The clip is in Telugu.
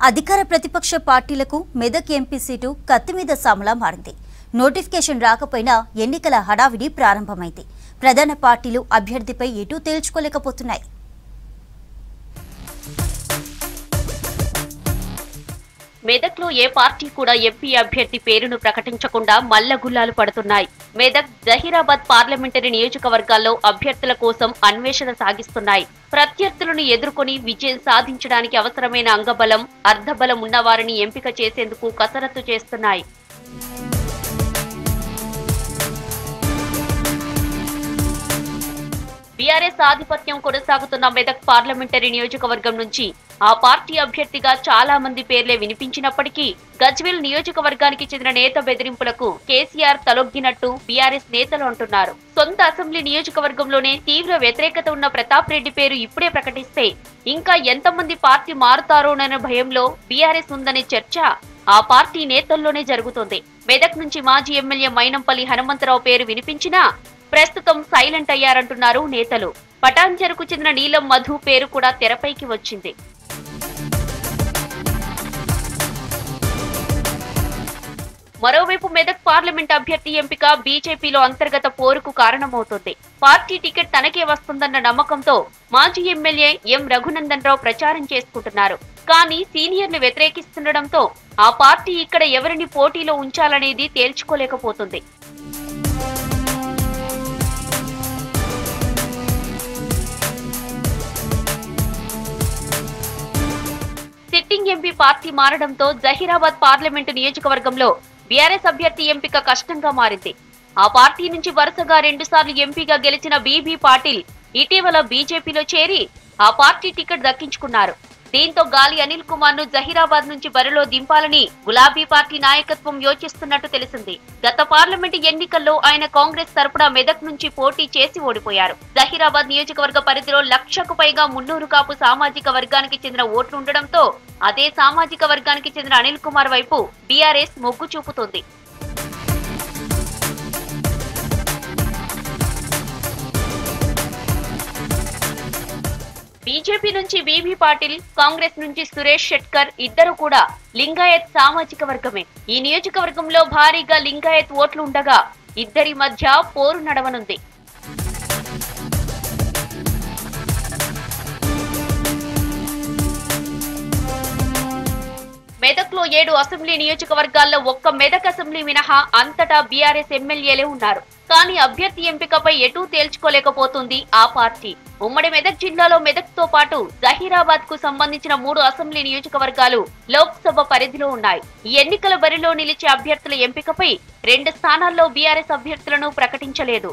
అధికార ప్రతిపక్ష పార్టీలకు మెదక్ ఎంపీ సీటు కత్తిమీద సాములా మారింది. నోటిఫికేషన్ రాకపోయినా ఎన్నికల హడావిడి ప్రారంభమైంది. ప్రధాన పార్టీలు అభ్యర్థిపై ఎటూ తేల్చుకోలేకపోతున్నాయి. మెదక్లో ఏ పార్టీ కూడా ఎంపీ అభ్యర్థి పేరును ప్రకటించకుండా మల్లగుల్లాలు పడుతున్నాయి. మెదక్, జహీరాబాద్ పార్లమెంటరీ నియోజకవర్గాల్లో అభ్యర్థుల కోసం అన్వేషణ సాగిస్తున్నాయి. ప్రత్యర్థులను ఎదుర్కొని విజయం సాధించడానికి అవసరమైన అంగబలం, అర్ధబలం ఉన్నవారిని ఎంపిక చేసేందుకు కసరత్తు చేస్తున్నాయి. బీఆర్ఎస్ ఆధిపత్యం కొనసాగుతున్న మెదక్ పార్లమెంటరీ నియోజకవర్గం నుంచి ఆ పార్టీ అభ్యర్థిగా చాలా మంది పేర్లే వినిపించినప్పటికీ గజ్వేల్ నియోజకవర్గానికి చెందిన నేత బెదిరింపులకు కేసీఆర్ తలొగ్గినట్టు బీఆర్ఎస్ నేతలు అంటున్నారు. సొంత అసెంబ్లీ నియోజకవర్గంలోనే తీవ్ర వ్యతిరేకత ఉన్న ప్రతాప్ రెడ్డి పేరు ఇప్పుడే ప్రకటిస్తే ఇంకా ఎంతమంది పార్టీ మారుతారోననే భయంలో బీఆర్ఎస్ ఉందనే చర్చ ఆ పార్టీ నేతల్లోనే జరుగుతోంది. మెదక్ నుంచి మాజీ ఎమ్మెల్యే మైనంపల్లి హనుమంతరావు పేరు వినిపించినా ప్రస్తుతం సైలెంట్ అయ్యారంటున్నారు నేతలు. పటాన్చెరుకు చెందిన నీలం మధు పేరు కూడా తెరపైకి వచ్చింది. మరోవైపు మెదక్ పార్లమెంట్ అభ్యర్థి ఎంపిక బీజేపీలో అంతర్గత పోరుకు కారణమవుతోంది. పార్టీ టికెట్ తనకే వస్తుందన్న నమ్మకంతో మాజీ ఎమ్మెల్యే ఎం రఘునందన్ రావు ప్రచారం చేసుకుంటున్నారు. కానీ సీనియర్లు వ్యతిరేకిస్తుండటంతో ఆ పార్టీ ఇక్కడ ఎవరిని పోటీలో ఉంచాలనేది తేల్చుకోలేకపోతుంది. సిట్టింగ్ ఎంపీ పార్టీ మారడంతో జహీరాబాద్ పార్లమెంటు నియోజకవర్గంలో బీఆర్ఎస్ అభ్యర్థి ఎంపిక కష్టంగా మారింది. ఆ పార్టీ నుంచి వరుసగా 2 సార్లు ఎంపీగా గెలిచిన బీబీ పాటిల్ ఇటీవల బీజేపీలో చేరి ఆ పార్టీ టికెట్ దక్కించుకున్నారు. దీంతో గాలి అనిల్ కుమార్ ను జహీరాబాద్ నుంచి బరిలో దింపాలని గులాబీ పార్టీ నాయకత్వం యోచిస్తున్నట్టు తెలిసింది. గత పార్లమెంటు ఎన్నికల్లో ఆయన కాంగ్రెస్ తరపున మెదక్ నుంచి పోటీ చేసి ఓడిపోయారు. జహీరాబాద్ నియోజకవర్గ పరిధిలో 1,00,000కు పైగా మున్నూరు కాపు సామాజిక వర్గానికి చెందిన ఓట్లు ఉండడంతో అదే సామాజిక వర్గానికి చెందిన అనిల్ కుమార్ వైపు బీఆర్ఎస్ మొగ్గు చూపుతోంది. బీజేపీ నుంచి బీబీ పాటిల్, కాంగ్రెస్ నుంచి సురేష్ షెట్కర్ ఇద్దరు కూడా లింగాయత్ సామాజిక వర్గమే. ఈ నియోజకవర్గంలో భారీగా లింగాయత్ ఓట్లు ఉండగా ఇద్దరి మధ్య పోరు నడవనుంది. మెదక్లో 7 అసెంబ్లీ నియోజకవర్గాల్లో ఒక్క మెదక్ అసెంబ్లీ మినహా అంతటా బీఆర్ఎస్ ఎమ్మెల్యేలే ఉన్నారు. కానీ అభ్యర్థి ఎంపికపై ఎటూ తేల్చుకోలేకపోతుంది ఆ పార్టీ. ఉమ్మడి మెదక్ జిల్లాలో మెదక్ తో పాటు జహీరాబాద్ కు సంబంధించిన 3 అసెంబ్లీ నియోజకవర్గాలు లోక్సభ పరిధిలో ఉన్నాయి. ఈ ఎన్నికల బరిలో నిలిచే అభ్యర్థుల ఎంపికపై 2 స్థానాల్లో బీఆర్ఎస్ అభ్యర్థులను ప్రకటించలేదు.